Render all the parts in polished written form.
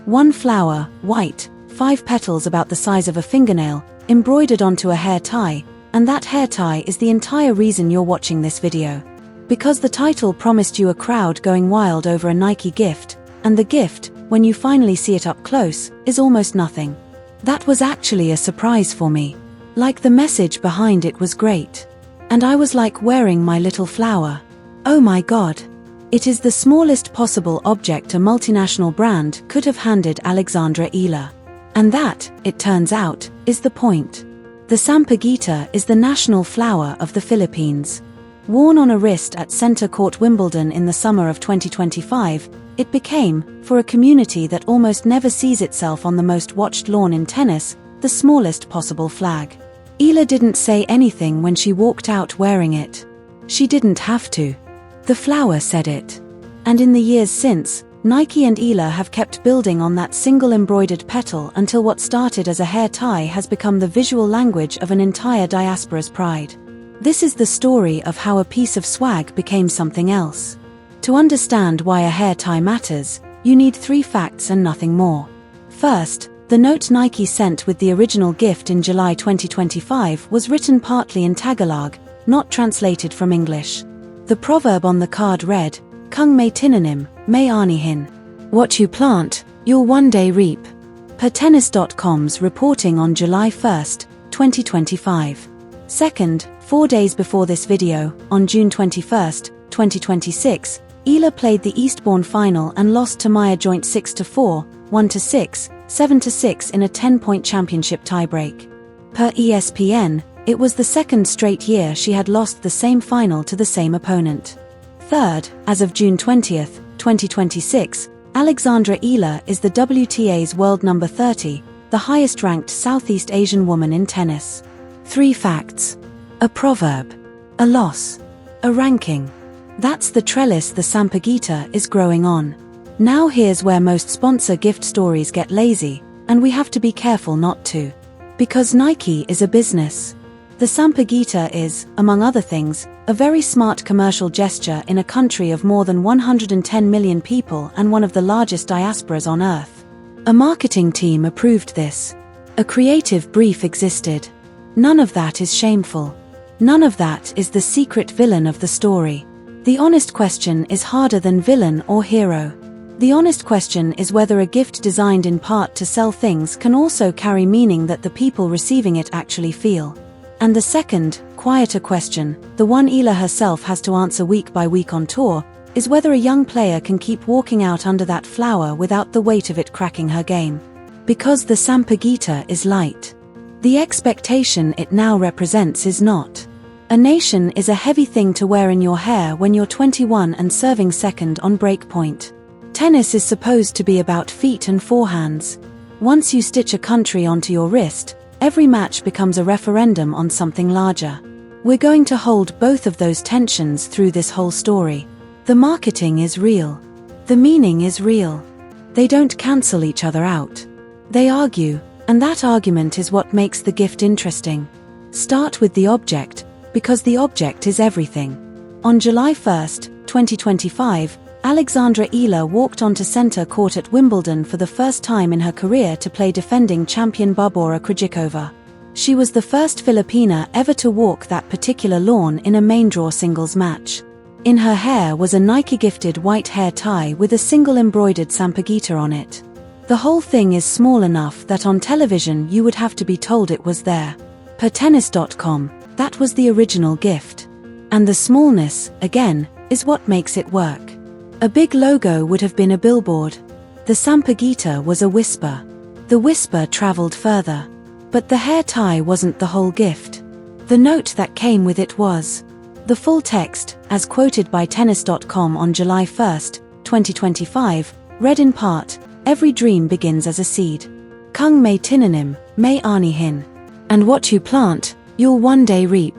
One flower, white, 5 petals about the size of a fingernail, embroidered onto a hair tie, and that hair tie is the entire reason you're watching this video. Because the title promised you a crowd going wild over a Nike gift, and the gift, when you finally see it up close, is almost nothing. That was actually a surprise for me. Like, the message behind it was great. And I was like wearing my little flower. Oh my god. It is the smallest possible object a multinational brand could have handed Alex Eala. And that, it turns out, is the point. The Sampaguita is the national flower of the Philippines. Worn on a wrist at Centre Court Wimbledon in the summer of 2025, it became, for a community that almost never sees itself on the most watched lawn in tennis, the smallest possible flag. Eala didn't say anything when she walked out wearing it. She didn't have to. The flower said it. And in the years since, Nike and Eala have kept building on that single embroidered petal until what started as a hair tie has become the visual language of an entire diaspora's pride. This is the story of how a piece of swag became something else. To understand why a hair tie matters, you need 3 facts and nothing more. First, the note Nike sent with the original gift in July 2025 was written partly in Tagalog, not translated from English. The proverb on the card read, "Kung may tinanim, may anihin." What you plant, you'll one day reap. Per Tennis.com's reporting on July 1, 2025. Second, 4 days before this video, on June 21, 2026, Eala played the Eastbourne final and lost to Maya joint 6-4, 1-6, 7-6 in a 10-point championship tiebreak. Per ESPN, it was the second straight year she had lost the same final to the same opponent. Third, as of June 20, 2026, Alex Eala is the WTA's world number 30, the highest-ranked Southeast Asian woman in tennis. 3 facts. A proverb. A loss. A ranking. That's the trellis the Sampaguita is growing on. Now here's where most sponsor gift stories get lazy, and we have to be careful not to. Because Nike is a business. The Sampaguita is, among other things, a very smart commercial gesture in a country of more than 110 million people and one of the largest diasporas on Earth. A marketing team approved this. A creative brief existed. None of that is shameful. None of that is the secret villain of the story. The honest question is harder than villain or hero. The honest question is whether a gift designed in part to sell things can also carry meaning that the people receiving it actually feel. And the second, quieter question, the one Eala herself has to answer week by week on tour, is whether a young player can keep walking out under that flower without the weight of it cracking her game. Because the Sampaguita is light. The expectation it now represents is not. A nation is a heavy thing to wear in your hair when you're 21 and serving second on break point. Tennis is supposed to be about feet and forehands. Once you stitch a country onto your wrist, every match becomes a referendum on something larger. We're going to hold both of those tensions through this whole story. The marketing is real. The meaning is real. They don't cancel each other out. They argue, and that argument is what makes the gift interesting. Start with the object, because the object is everything. On July 1, 2025, Alex Eala walked onto Centre Court at Wimbledon for the first time in her career to play defending champion Barbora Krejcikova. She was the first Filipina ever to walk that particular lawn in a main draw singles match. In her hair was a Nike-gifted white hair tie with a single embroidered Sampaguita on it. The whole thing is small enough that on television you would have to be told it was there. Per Tennis.com, that was the original gift. And the smallness, again, is what makes it work. A big logo would have been a billboard. The Sampaguita was a whisper. The whisper traveled further. But the hair tie wasn't the whole gift. The note that came with it was. The full text, as quoted by Tennis.com on July 1, 2025, read in part, "Every dream begins as a seed. Kung may tinanim, may anihin. And what you plant, you'll one day reap."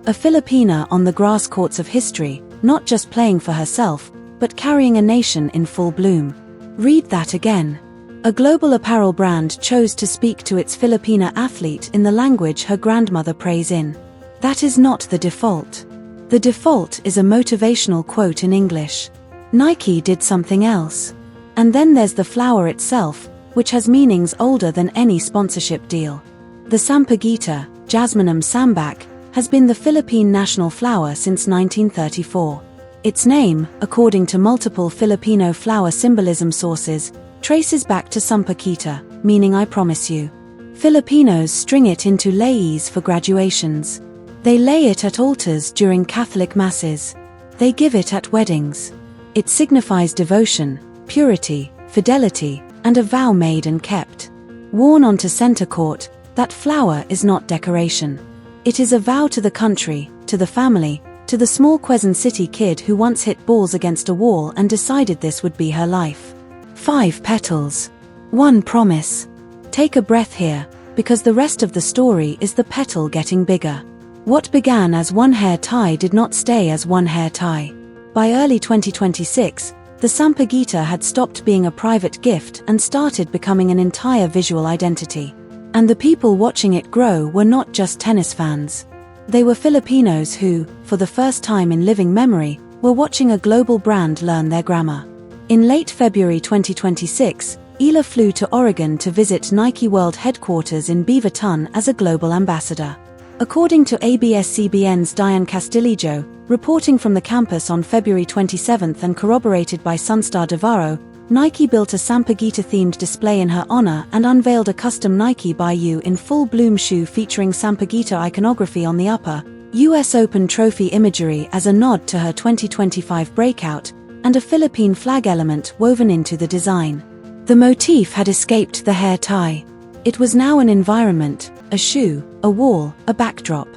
A Filipina on the grass courts of history, not just playing for herself, but carrying a nation in full bloom. Read that again. A global apparel brand chose to speak to its Filipina athlete in the language her grandmother prays in. That is not the default. The default is a motivational quote in English. Nike did something else. And then there's the flower itself, which has meanings older than any sponsorship deal. The Sampaguita, Jasminum sambac, has been the Philippine national flower since 1934. Its name, according to multiple Filipino flower symbolism sources, traces back to Sampaguita, meaning I promise you. Filipinos string it into leis for graduations. They lay it at altars during Catholic masses. They give it at weddings. It signifies devotion, purity, fidelity, and a vow made and kept. Worn onto center court, that flower is not decoration. It is a vow to the country, to the family, to the small Quezon City kid who once hit balls against a wall and decided this would be her life. 5 petals. 1 promise. Take a breath here, because the rest of the story is the petal getting bigger. What began as one hair tie did not stay as one hair tie. By early 2026, the Sampaguita had stopped being a private gift and started becoming an entire visual identity. And the people watching it grow were not just tennis fans. They were Filipinos who, for the first time in living memory, were watching a global brand learn their grammar. In late February 2026, Eala flew to Oregon to visit Nike World Headquarters in Beaverton as a global ambassador. According to ABS-CBN's Diane Castillo, reporting from the campus on February 27 and corroborated by Sunstar Devaro, Nike built a Sampaguita-themed display in her honor and unveiled a custom Nike by You in full bloom shoe featuring Sampaguita iconography on the upper, US Open trophy imagery as a nod to her 2025 breakout, and a Philippine flag element woven into the design. The motif had escaped the hair tie. It was now an environment, a shoe, a wall, a backdrop.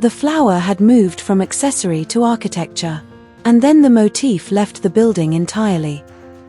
The flower had moved from accessory to architecture. And then the motif left the building entirely.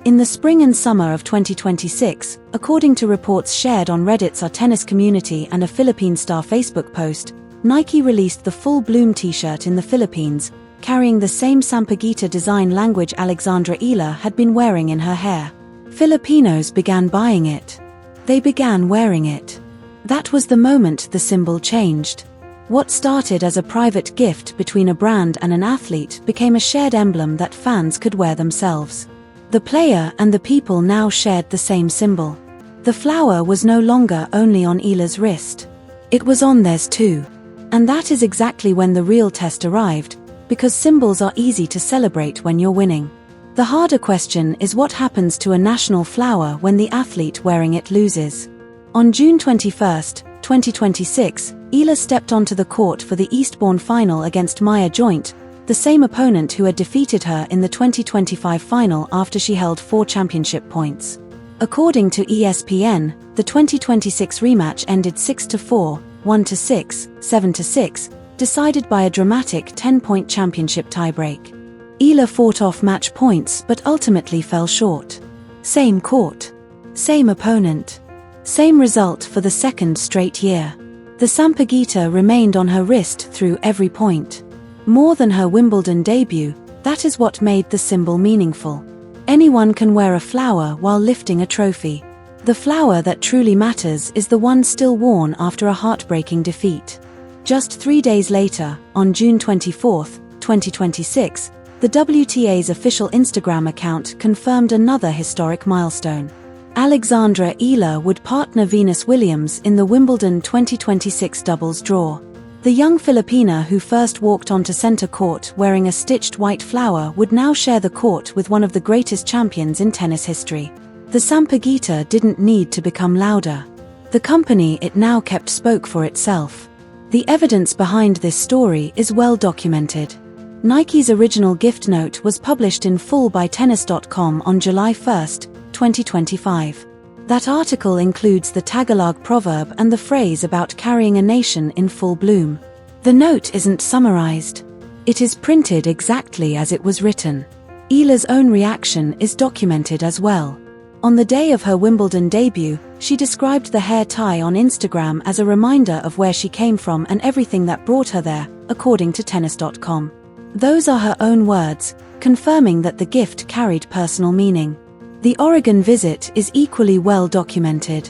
In the spring and summer of 2026, according to reports shared on Reddit's Our Tennis community and a Philippine Star Facebook post, Nike released the full bloom t-shirt in the Philippines, carrying the same Sampaguita design language Alex Eala had been wearing in her hair. Filipinos began buying it. They began wearing it. That was the moment the symbol changed. What started as a private gift between a brand and an athlete became a shared emblem that fans could wear themselves. The player and the people now shared the same symbol. The flower was no longer only on Eala's wrist. It was on theirs too. And that is exactly when the real test arrived, because symbols are easy to celebrate when you're winning. The harder question is what happens to a national flower when the athlete wearing it loses. On June 21, 2026, Eala stepped onto the court for the Eastbourne final against Maya Joint, the same opponent who had defeated her in the 2025 final after she held 4 championship points. According to ESPN, the 2026 rematch ended 6-4, 1-6, 7-6, decided by a dramatic 10-point championship tiebreak. Eala fought off match points but ultimately fell short. Same court. Same opponent. Same result for the second straight year. The Sampaguita remained on her wrist through every point. More than her Wimbledon debut, that is what made the symbol meaningful. Anyone can wear a flower while lifting a trophy. The flower that truly matters is the one still worn after a heartbreaking defeat. Just 3 days later, on June 24, 2026, the WTA's official Instagram account confirmed another historic milestone. Alexandra Eala would partner Venus Williams in the Wimbledon 2026 doubles draw. The young Filipina who first walked onto center court wearing a stitched white flower would now share the court with one of the greatest champions in tennis history. The Sampaguita didn't need to become louder. The company it now kept spoke for itself. The evidence behind this story is well documented. Nike's original gift note was published in full by Tennis.com on July 1, 2025. That article includes the Tagalog proverb and the phrase about carrying a nation in full bloom. The note isn't summarized. It is printed exactly as it was written. Eala's own reaction is documented as well. On the day of her Wimbledon debut, she described the hair tie on Instagram as a reminder of where she came from and everything that brought her there, according to Tennis.com. Those are her own words, confirming that the gift carried personal meaning. The Oregon visit is equally well documented.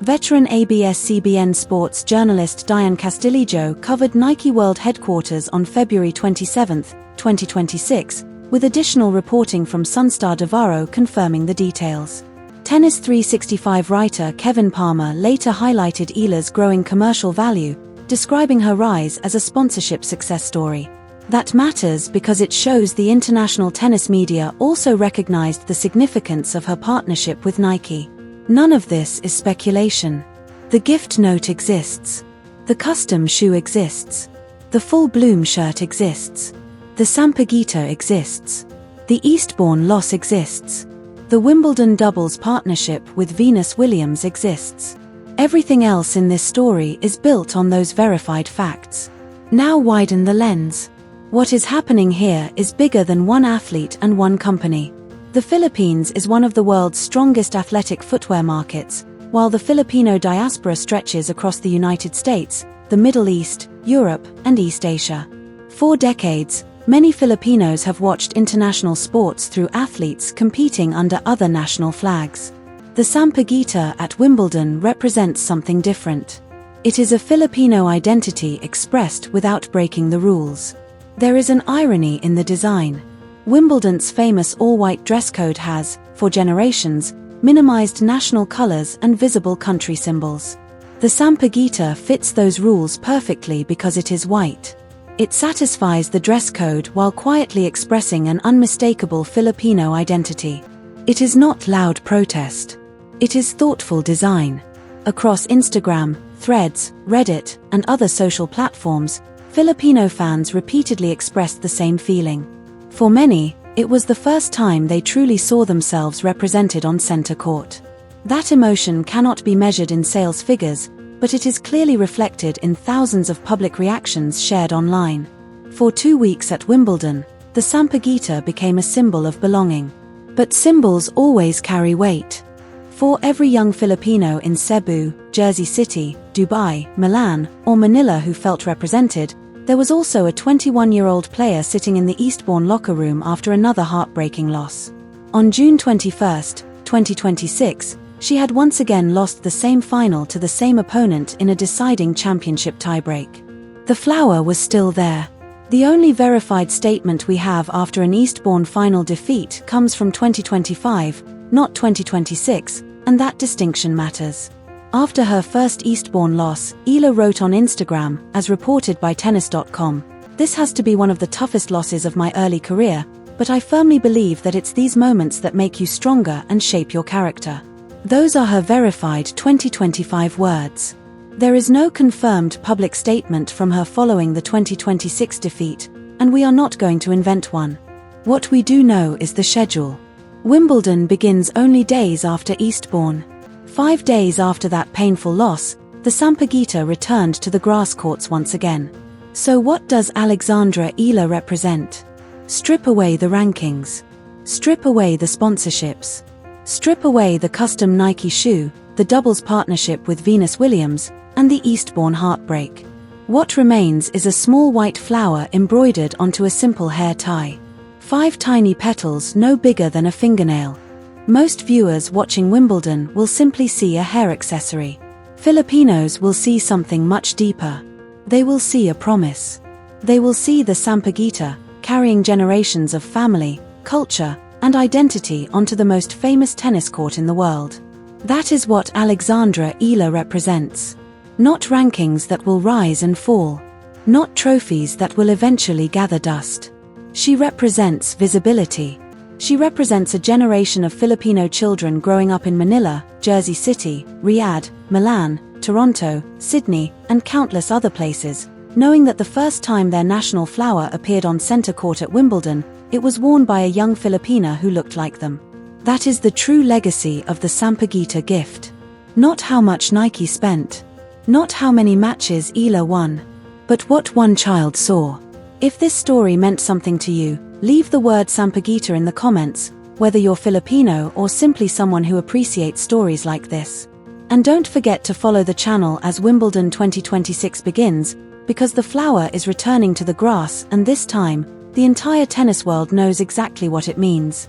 Veteran ABS-CBN sports journalist Diane Castillo covered Nike World Headquarters on February 27, 2026, with additional reporting from Sunstar Devaro confirming the details. Tennis 365 writer Kevin Palmer later highlighted Eala's growing commercial value, describing her rise as a sponsorship success story. That matters because it shows the international tennis media also recognized the significance of her partnership with Nike. None of this is speculation. The gift note exists. The custom shoe exists. The full bloom shirt exists. The Sampaguita exists. The Eastbourne loss exists. The Wimbledon doubles partnership with Venus Williams exists. Everything else in this story is built on those verified facts. Now widen the lens. What is happening here is bigger than one athlete and one company. The Philippines is one of the world's strongest athletic footwear markets, while the Filipino diaspora stretches across the United States, the Middle East, Europe, and East Asia. For decades, many Filipinos have watched international sports through athletes competing under other national flags. The Sampaguita at Wimbledon represents something different. It is a Filipino identity expressed without breaking the rules. There is an irony in the design. Wimbledon's famous all-white dress code has, for generations, minimized national colors and visible country symbols. The Sampaguita fits those rules perfectly because it is white. It satisfies the dress code while quietly expressing an unmistakable Filipino identity. It is not loud protest. It is thoughtful design. Across Instagram, Threads, Reddit, and other social platforms, Filipino fans repeatedly expressed the same feeling. For many, it was the first time they truly saw themselves represented on center court. That emotion cannot be measured in sales figures, but it is clearly reflected in thousands of public reactions shared online. For 2 weeks at Wimbledon, the Sampaguita became a symbol of belonging. But symbols always carry weight. For every young Filipino in Cebu, Jersey City, Dubai, Milan, or Manila who felt represented, there was also a 21-year-old player sitting in the Eastbourne locker room after another heartbreaking loss. On June 21, 2026, she had once again lost the same final to the same opponent in a deciding championship tiebreak. The flower was still there. The only verified statement we have after an Eastbourne final defeat comes from 2025, not 2026, and that distinction matters. After her first Eastbourne loss, Eala wrote on Instagram, as reported by Tennis.com, "This has to be one of the toughest losses of my early career, but I firmly believe that it's these moments that make you stronger and shape your character." Those are her verified 2025 words. There is no confirmed public statement from her following the 2026 defeat, and we are not going to invent one. What we do know is the schedule. Wimbledon begins only days after Eastbourne. 5 days after that painful loss, the Sampaguita returned to the grass courts once again. So what does Alexandra Eala represent? Strip away the rankings. Strip away the sponsorships. Strip away the custom Nike shoe, the doubles partnership with Venus Williams, and the Eastbourne heartbreak. What remains is a small white flower embroidered onto a simple hair tie. 5 tiny petals no bigger than a fingernail. Most viewers watching Wimbledon will simply see a hair accessory. Filipinos will see something much deeper. They will see a promise. They will see the Sampaguita, carrying generations of family, culture, and identity onto the most famous tennis court in the world. That is what Alexandra Eala represents. Not rankings that will rise and fall. Not trophies that will eventually gather dust. She represents visibility. She represents a generation of Filipino children growing up in Manila, Jersey City, Riyadh, Milan, Toronto, Sydney, and countless other places, knowing that the first time their national flower appeared on center court at Wimbledon, it was worn by a young Filipina who looked like them. That is the true legacy of the Sampaguita gift. Not how much Nike spent. Not how many matches Eala won. But what one child saw. If this story meant something to you, leave the word Sampaguita in the comments, whether you're Filipino or simply someone who appreciates stories like this. And don't forget to follow the channel as Wimbledon 2026 begins, because the flower is returning to the grass, and this time, the entire tennis world knows exactly what it means.